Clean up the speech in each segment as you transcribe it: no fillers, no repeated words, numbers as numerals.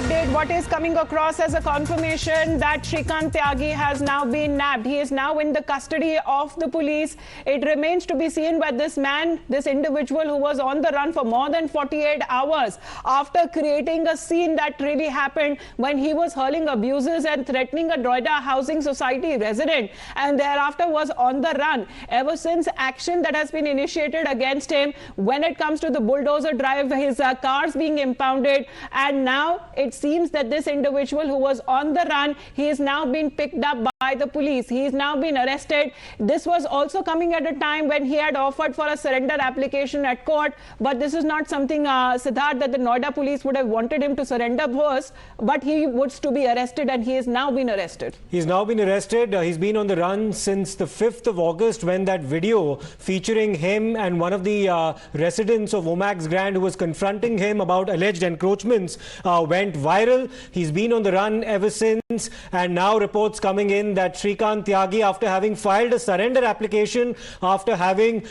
update. What is coming across as a confirmation that Shrikant Tyagi has now been nabbed. He is now in the custody of the police. It remains to be seen whether this man, this individual who was on the run for more than 48 hours after creating a scene that really happened when he was hurling abuses and threatening a Noida Housing Society resident, and thereafter was on the run. Ever since, action that has been initiated against him when it comes to the bulldozer drive, his cars being impounded, and now it seems that this individual who was on the run, he is now being picked up by the police. He is now been arrested. This was also coming at a time when he had offered for a surrender application at court, but this is not something, Siddharth, that the Noida police would have wanted him to surrender first, but he was to be arrested, and he has now been arrested. He's now been arrested. He's been on the run since the 5th of August when that video featuring him and one of the residents of Omaxe Grand who was confronting him about alleged encroachments went viral. He's been on the run ever since, and now reports coming in that Shrikant Tyagi, after having filed a surrender application, after having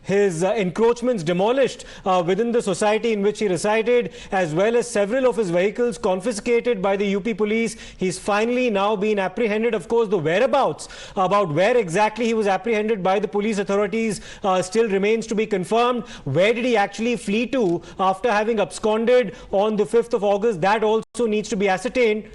his encroachments demolished within the society in which he resided, as well as several of his vehicles confiscated by the UP police. He's finally now been apprehended. Of course, the whereabouts about where exactly he was apprehended by the police authorities still remains to be confirmed. Where did he actually flee to after having absconded on the 5th of August? That also needs to be ascertained.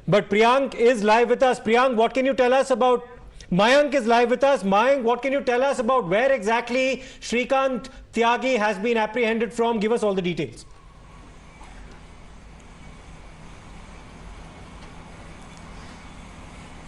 But Priyank is live with us. Priyank, what can you tell us about... Mayank is live with us. Mayank, what can you tell us about where exactly Shrikant Tyagi has been apprehended from? Give us all the details.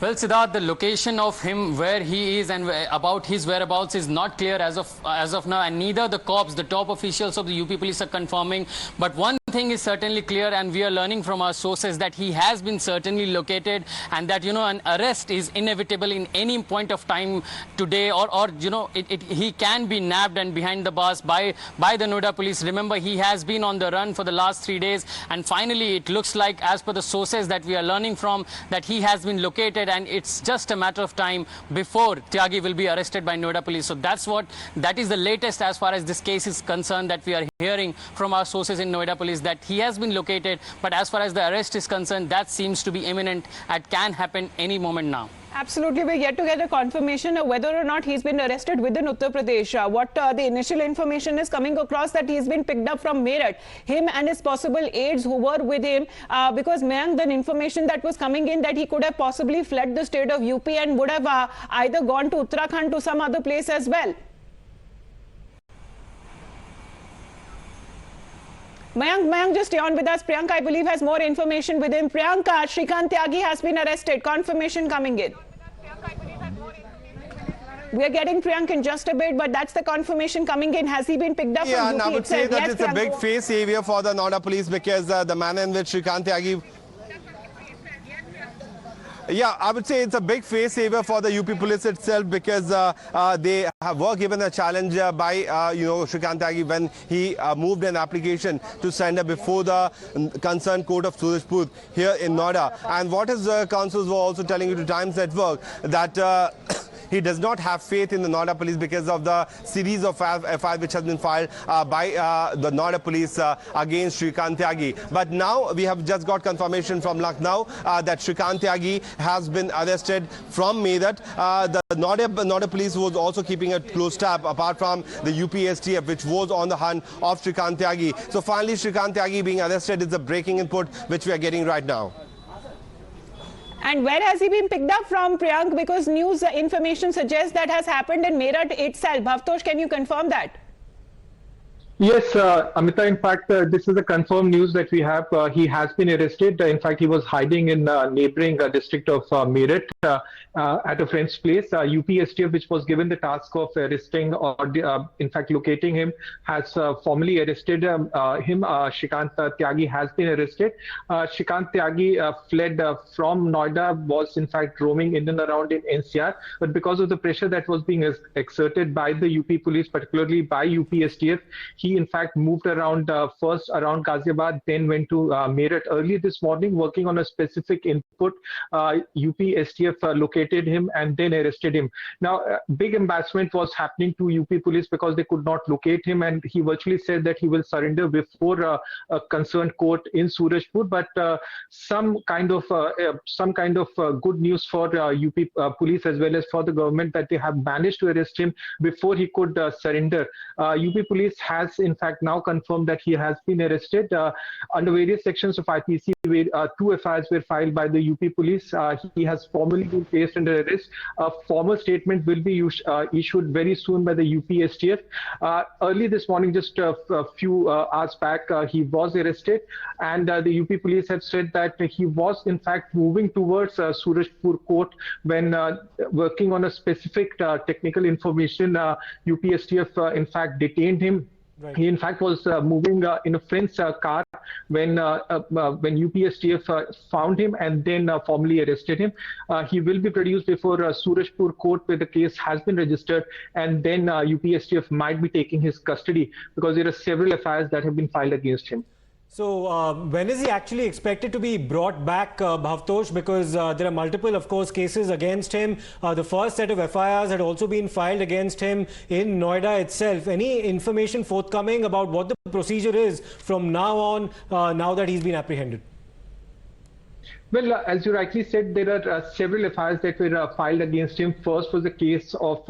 Well, Siddharth, the location of him, where he is and about his whereabouts is not clear as of now, and neither the cops, the top officials of the UP police are confirming. But one thing is certainly clear, and we are learning from our sources that he has been certainly located, and that, you know, an arrest is inevitable in any point of time today, or you know, he can be nabbed and behind the bars by the Noida police. Remember, he has been on the run for the last 3 days, and finally it looks like, as per the sources that we are learning from, that he has been located, and it's just a matter of time before Tyagi will be arrested by Noida police. So that is the latest as far as this case is concerned, that we are hearing from our sources in Noida police, that he has been located. But as far as the arrest is concerned, that seems to be imminent and can happen any moment now. Absolutely. We're yet to get a confirmation of whether or not he's been arrested within Uttar Pradesh. What the initial information is coming across, that he's been picked up from Meerut, him and his possible aides who were with him, because Mayank, the information that was coming in, that he could have possibly fled the state of UP and would have either gone to Uttarakhand to some other place as well. Mayank, just stay on with us. Priyanka, I believe, has more information with him. Priyanka, Shrikant Tyagi has been arrested. Confirmation coming in. We are getting Priyank in just a bit, but that's the confirmation coming in. Has he been picked up from UP? And I would say that it's a big face savior for the Noida police, because the manner in which Shrikant Tyagi... Yeah, I would say it's a big face saver for the UP police itself, because they were given a challenge by Shrikant Tyagi when he moved an application to surrender before the concerned court of Surajpur here in Noida. And what his counsels were also telling you to Times Network, that he does not have faith in the Noida police because of the series of FIR which has been filed by the Noida police against Shrikant Tyagi. But now we have just got confirmation from Lucknow that Shrikant Tyagi has been arrested from Meerut. The Noida police was also keeping a close tab, apart from the UPSTF, which was on the hunt of Shrikant Tyagi. So finally, Shrikant Tyagi being arrested is the breaking input which we are getting right now. And where has he been picked up from, Priyank? Because news information suggests that has happened in Meerut itself. Bhavtosh, can you confirm that? Yes, Amita, in fact, this is a confirmed news that we have. He has been arrested. In fact, he was hiding in neighboring district of Meerut at a friend's place. UPSTF, which was given the task of arresting or, in fact, locating him, has formally arrested him. Shrikant Tyagi has been arrested. Shrikant Tyagi fled from Noida, was in fact roaming in and around in NCR. But because of the pressure that was being exerted by the UP police, particularly by UPSTF, he he in fact moved around first around Ghaziabad, then went to Meerut. Early this morning, working on a specific input, UP STF located him and then arrested him. Now, big embarrassment was happening to UP police because they could not locate him, and he virtually said that he will surrender before a concerned court in Surajpur. But some kind of good news for UP police as well as for the government, that they have managed to arrest him before he could surrender. UP police has in fact now confirmed that he has been arrested under various sections of IPC. Where, 2 FIRs were filed by the UP police. He has formally been placed under arrest. A formal statement will be issued very soon by the UP STF. Early this morning, just a few hours back, he was arrested, and the UP police have said that he was in fact moving towards Surajpur court when working on a specific technical information. UP STF in fact detained him. Right. He in fact was moving in a friend's car when UPSTF found him and then formally arrested him. He will be produced before Surajpur court, where the case has been registered, and then UPSTF might be taking his custody because there are several FIRs that have been filed against him. So when is he actually expected to be brought back, Bhavtosh? Because there are multiple, of course, cases against him. The first set of FIRs had also been filed against him in Noida itself. Any information forthcoming about what the procedure is from now on, now that he's been apprehended? Well, as you rightly said, there are several FIRs that were filed against him. First was a case of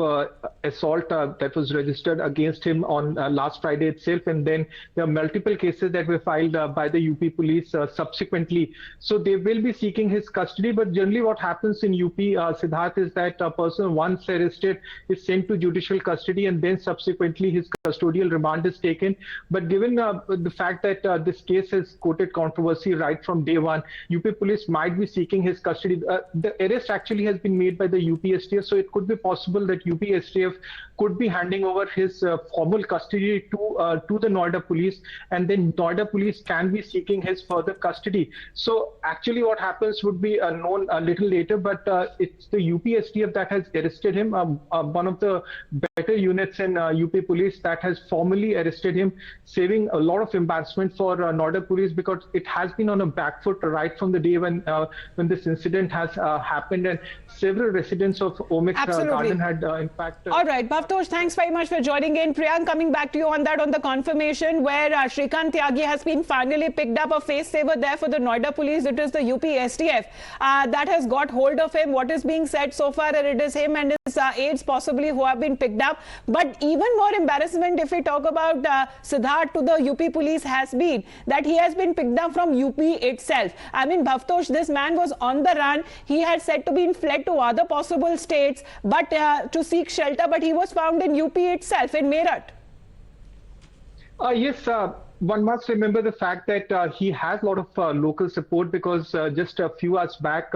assault that was registered against him on last Friday itself, and then there are multiple cases that were filed by the UP police subsequently. So they will be seeking his custody, but generally what happens in UP, Siddharth, is that a person once arrested is sent to judicial custody, and then subsequently his custodial remand is taken. But given the fact that this case has courted controversy right from day one, UP police might be seeking his custody. The arrest actually has been made by the UPSTF, so it could be possible that UPSTF could be handing over his formal custody to the Noida Police, and then Noida Police can be seeking his further custody. So actually what happens would be known a little later, but it's the UPSTF that has arrested him, one of the better units in UP Police that has formally arrested him, saving a lot of embarrassment for Noida Police, because it has been on a back foot right from the day when this incident has happened, and several residents of Omaxe Garden had in fact... All right, Bhavtosh, thanks very much for joining in. Priyank, coming back to you on that, on the confirmation where Shrikant Tyagi has been finally picked up, a face saver there for the Noida Police. It is the UP STF that has got hold of him. What is being said so far, and it is him and his aides possibly who have been picked up. But even more embarrassment, if we talk about Siddharth, to the UP Police has been that he has been picked up from UP itself. I mean, Bhavtosh, this man was on the run. He had said to be fled to other possible states, but to seek shelter, but he was found in UP itself, in Meerut. Yes, one must remember the fact that he has a lot of local support, because just a few hours back,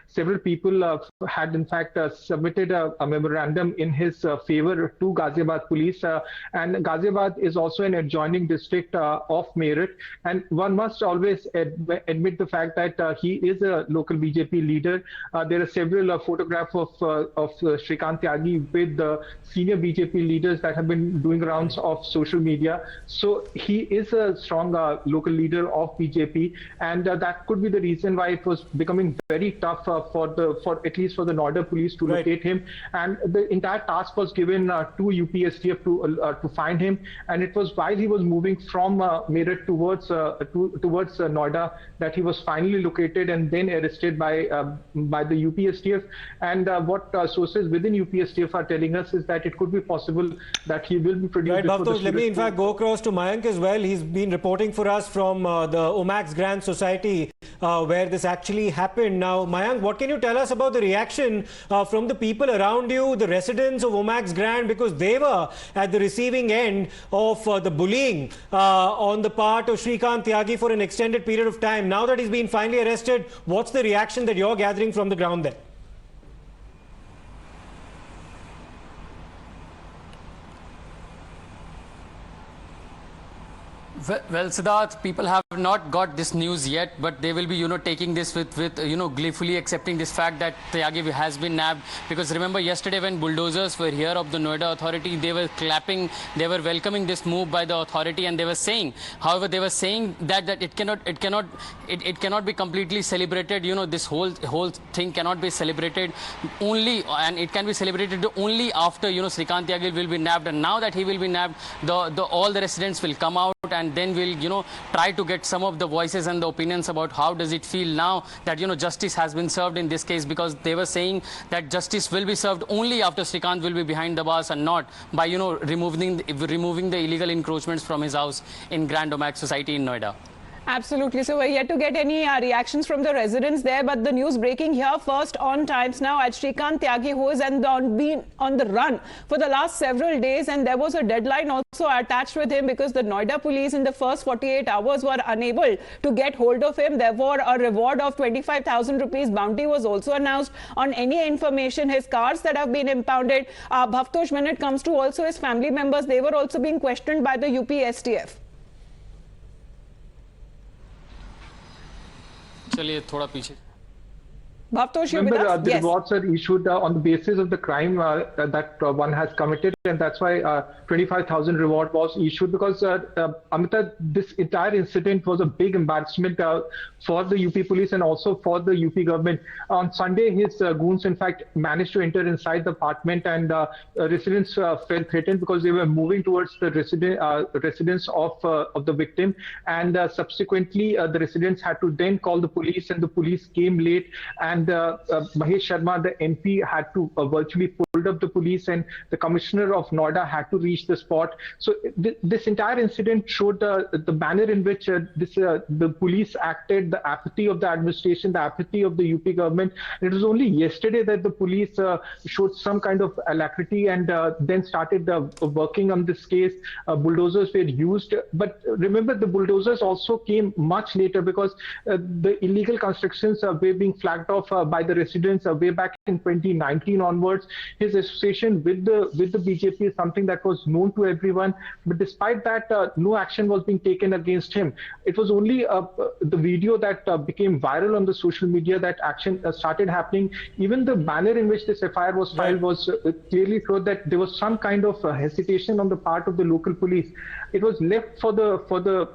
several people had in fact submitted a memorandum in his favor to Ghaziabad police, and Ghaziabad is also an adjoining district of Meerut, and one must always admit the fact that he is a local BJP leader. There are several photographs of Shrikant Tyagi with the senior BJP leaders that have been doing rounds of social media. So he is a strong local leader of BJP, and that could be the reason why it was becoming very tough for at least for the Noida Police to locate him, and the entire task was given to UPSTF to find him, and it was while he was moving from Meerut towards Noida that he was finally located and then arrested by the UPSTF. And what sources within UPSTF are telling us is that it could be possible that he will be produced. Right, Bhavtosh, let me in fact go across to Mayank as well. He's been reporting for us from the Omaxe Grand Society where this actually happened. Now, Mayank, what can you tell us about the reaction from the people around you, the residents of Omaxe Grand, because they were at the receiving end of the bullying on the part of Shrikant Tyagi for an extended period of time. Now that he's been finally arrested, what's the reaction that you're gathering from the ground there? Well, Siddharth, people have not got this news yet, but they will be, taking this with gleefully accepting this fact that Tyagi has been nabbed. Because remember yesterday when bulldozers were here of the Noida authority, they were clapping, they were welcoming this move by the authority, and they were saying, however, they were saying that it cannot be completely celebrated. This whole thing cannot be celebrated only, and it can be celebrated only after Shrikant Tyagi will be nabbed. And now that he will be nabbed, all the residents will come out, and then we'll try to get some of the voices and the opinions about how does it feel now that justice has been served in this case, because they were saying that justice will be served only after Shrikant will be behind the bars and not by removing the illegal encroachments from his house in Grand Omaxe Society in Noida. Absolutely. So we're yet to get any reactions from the residents there, but the news breaking here first on Times Now at Shrikant Tyagi, who has been on the run for the last several days, and there was a deadline also attached with him because the Noida police in the first 48 hours were unable to get hold of him. Therefore, a reward of 25,000 rupees bounty was also announced on any information, his cars that have been impounded. Bhavtosh, when it comes to also his family members, they were also being questioned by the UP STF. चलिए थोड़ा पीछे. Bhavtosh, remember, the yes. rewards are issued on the basis of the crime that one has committed, and that's why 25,000 reward was issued, because Amita, this entire incident was a big embarrassment for the UP police and also for the UP government. On Sunday, his goons, in fact, managed to enter inside the apartment, and residents felt threatened because they were moving towards the residence of the victim, and subsequently the residents had to then call the police, and the police came late, and Mahesh Sharma, the MP, had to virtually pulled up the police, and the commissioner of Noida had to reach the spot. So this entire incident showed the manner in which the police acted, the apathy of the administration, the apathy of the UP government. And it was only yesterday that the police showed some kind of alacrity and then started working on this case. Bulldozers were used, but remember, the bulldozers also came much later, because the illegal constructions were being flagged off by the residents way back in 2019 onwards. His association with the BJP is something that was known to everyone, but despite that, no action was being taken against him. It was only the video that became viral on the social media that action started happening. Even the manner in which this FIR was filed was clearly showed that there was some kind of hesitation on the part of the local police. It was left for the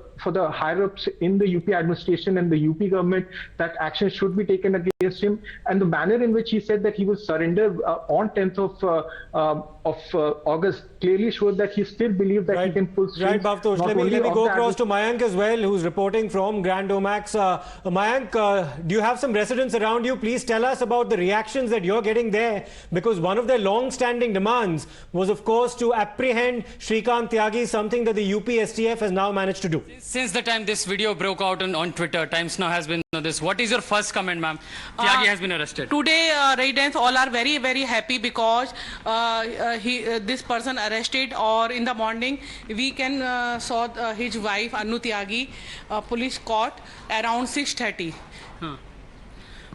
higher-ups in the UP administration and the UP government that action should be taken against him. And the manner in which he said that he will surrender on 10th of August clearly showed that he still believed that he can pull strings. Right, Bhavtosh. Let me go across to Mayank as well, who's reporting from Grand Omaxe. Mayank, do you have some residents around you? Please tell us about the reactions that you're getting there, because one of their long-standing demands was, of course, to apprehend Shrikant Tyagi, something that the UP STF has now managed to do. Since the time this video broke out on Twitter, Times Now has been on this. What is your first comment, ma'am? Tyagi has been arrested. Today, residents all are very, very happy because this person arrested, or in the morning we can saw his wife Anu Tyagi, police caught around 6:30.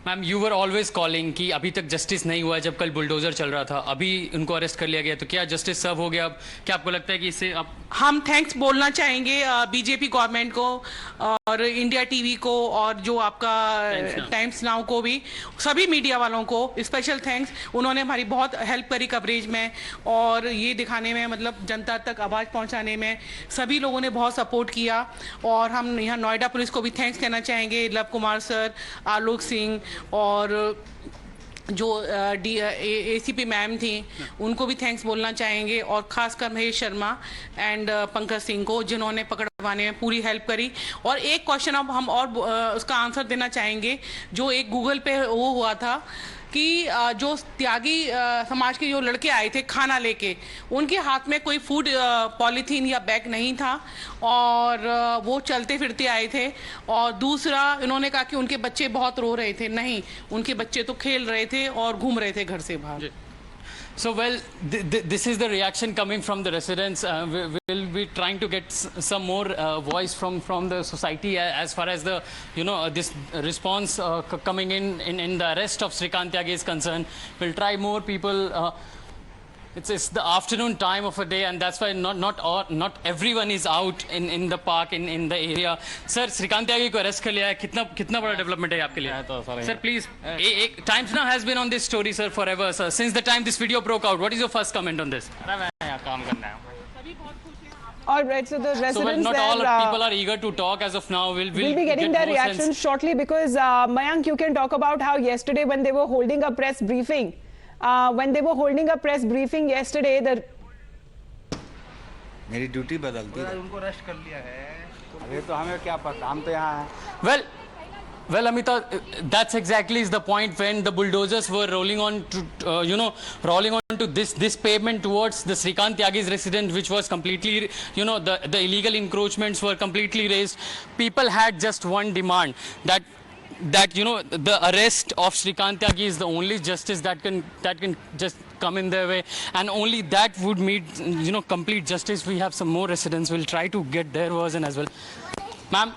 Ma'am you were always calling कि अभी तक justice नहीं हुआ जब कल bulldozer चल रहा था, अभी उनको अरेस्ट कर लिया गया, तो क्या जस्टिस सर्व हो गया? अब क्या आपको लगता है कि इससे अब हम थैंक्स बोलना चाहेंगे बीजेपी गवर्नमेंट को और इंडिया टीवी को और जो आपका टाइम्स नाउ को भी, सभी मीडिया वालों को स्पेशल थैंक्स. उन्होंने हमारी बहुत हेल्प करी कवरेज में और ये दिखाने में, मतलब जनता तक आवाज़ पहुंचाने में सभी लोगों ने बहुत सपोर्ट किया. और हम यहाँ नोएडा पुलिस को भी थैंक्स कहना चाहेंगे, लव कुमार सर, आलोक सिंह और जो ACP मैम थी उनको भी थैंक्स बोलना चाहेंगे, और खासकर महेश शर्मा एंड पंकज सिंह को जिन्होंने पकड़वाने में पूरी हेल्प करी. और एक क्वेश्चन अब हम और उसका आंसर देना चाहेंगे, जो एक गूगल पे वो हुआ था कि जो त्यागी समाज के जो लड़के आए थे खाना लेके, उनके हाथ में कोई फूड पॉलीथीन या बैग नहीं था और वो चलते फिरते आए थे. और दूसरा इन्होंने कहा कि उनके बच्चे बहुत रो रहे थे. नहीं, उनके बच्चे तो खेल रहे थे और घूम रहे थे घर से बाहर. So, well, this is the reaction coming from the residents. We'll be trying to get some more voice from the society as far as the, this response coming in the arrest of Shrikant Tyagi is concerned. We'll try more people. It's the afternoon time of a day, and that's why not everyone is out in the park in the area. Sir, Shrikant Tyagi को arrest कर लिया है. कितना बड़ा development है आपके लिए? Sir, please. Times Now has been on this story, sir, forever, sir. Since the time this video broke out, what is your first comment on this? All right, so the residents so not there, all people are eager to talk as of now. We'll be getting their reactions shortly, because Mayank, you can talk about how yesterday when they were holding a press briefing, yesterday, the मेरी duty बदल दी उनको arrest कर लिया है अभी तो हमें क्या पता हम तो यहाँ हैं Well, Amita, that's exactly is the point when the bulldozers were rolling on to this pavement towards the Shrikant Tyagi's residence, which was completely, the illegal encroachments were completely raised. People had just one demand, that the arrest of Shrikant Tyagi is the only justice that can just come in their way, and only that would meet complete justice. We have some more residents. We'll try to get their version as well. Ma'am,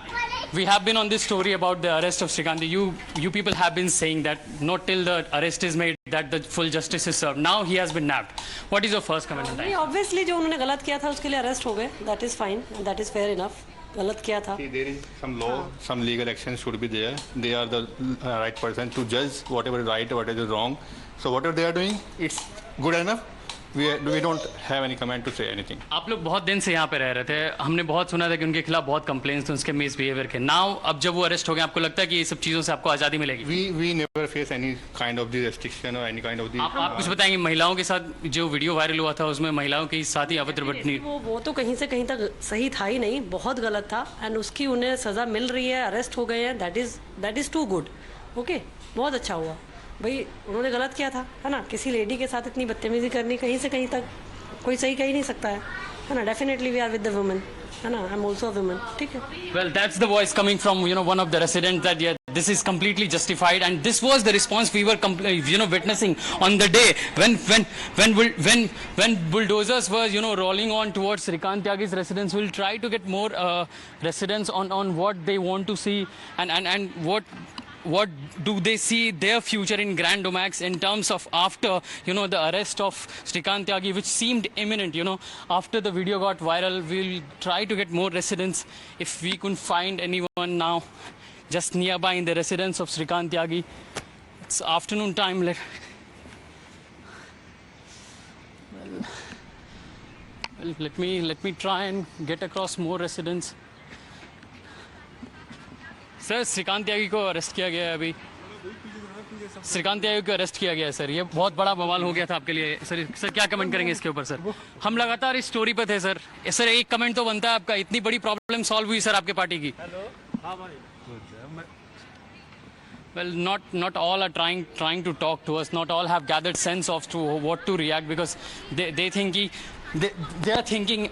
we have been on this story about the arrest of Shrikant. You people have been saying that not till the arrest is made that the full justice is served. Now he has been nabbed. What is your first comment on that? Obviously, जो उन्होंने गलत किया था उसके लिए arrest हो गए. That is fine. That is fair enough. गलत किया था. See, there is some law, some legal action should be there. They are the right person to judge whatever is right, whatever is wrong. So whatever they are doing, it's good enough. We don't have any comment to say anything. आप लोग बहुत दिन से यहाँ पे रह रहे थे. हमने बहुत सुना था कि उनके खिलाफ बहुत कंप्लेंट्स थे उसके मिसबिहेवियर के. नाउ अब जब वो अरेस्ट हो गए, आपको लगता है कि ये सब चीजों से आपको आज़ादी मिलेगी? We never face any kind of the restriction or any kind of the. आप कुछ बताएंगे? महिलाओं के साथ जो वीडियो वायरल हुआ था उसमें महिलाओं के साथ ही अभद्र बर्ताव, वो तो कहीं से कहीं तक सही था ही नहीं, बहुत गलत था. एंड उसकी उन्हें सजा मिल रही है, अरेस्ट हो गए हैं. That is too good. Okay, बहुत अच्छा हुआ भाई. उन्होंने गलत किया था, है ना. किसी लेडी के साथ इतनी बदतमीजी करनी कहीं से कहीं तक कोई सही कह ही नहीं सकता है ना. Definitely we are with the women, है ना. I am also a woman. ठीक है. Well, that's the voice coming from one of the residents that this is completely justified, and this was the response we were witnessing on the day when bulldozers were rolling on towards Shrikant Tyagi's residence. We'll try to get more residents on what they want to see and what do they see their future in Grand Omaxe in terms of after the arrest of Shrikant Tyagi, which seemed imminent. After the video got viral, we'll try to get more residents if we couldn't find anyone now just nearby in the residence of Shrikant Tyagi. It's afternoon time. Let me try and get across more residents. Sir, Shrikant Tyagi को arrest किया गया है अभी. श्रीकांत त्यागी को arrest किया गया है sir. ये बहुत बड़ा बवाल हो गया था आपके लिए सर. क्या कमेंट करेंगे इसके ऊपर सर? हम लगातार इस स्टोरी पे थे सर. एक कमेंट तो बनता है आपका. इतनी बड़ी प्रॉब्लम सॉल्व हुई सर आपके पार्टी की. Well, not all are trying to talk to us. Not all have gathered sense of what to react, because they think they are thinking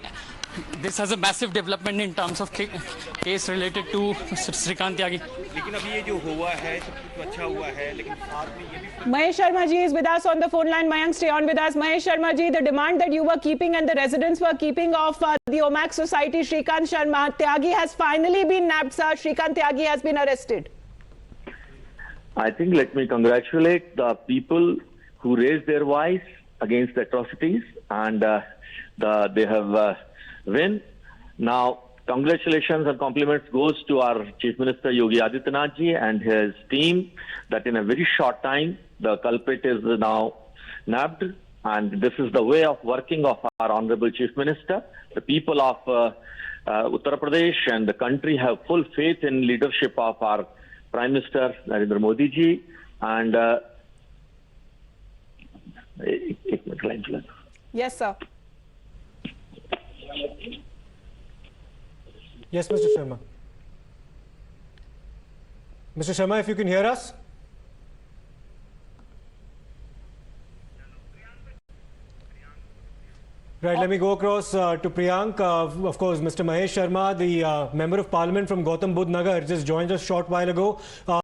this has a massive development in terms of case related to Shrikant Tyagi. लेकिन अभी ये जो हुआ है सब कुछ अच्छा हुआ है, लेकिन साथ में ये भी. Mahesh Sharma ji is with us on the phone line. Mayank, stay on with us. Mahesh Sharma ji, the demand that you were keeping and the residents were keeping of the Omaxe Society, Shrikant Tyagi has finally been nabbed, sir. Shrikant Tyagi has been arrested. I think let me congratulate the people who raised their voice against the atrocities, and they have win. Now, congratulations and compliments goes to our Chief Minister Yogi Adityanath ji and his team, that in a very short time the culprit is now nabbed, and this is the way of working of our Honorable Chief Minister. The people of Uttar Pradesh and the country have full faith in leadership of our Prime Minister Narendra Modi ji, and yes sir. Yes, Mr. Sharma. Mr. Sharma, if you can hear us. Right, let me go across to Priyank. Of course, Mr. Mahesh Sharma, the Member of Parliament from Gautam Budh Nagar, just joined us a short while ago.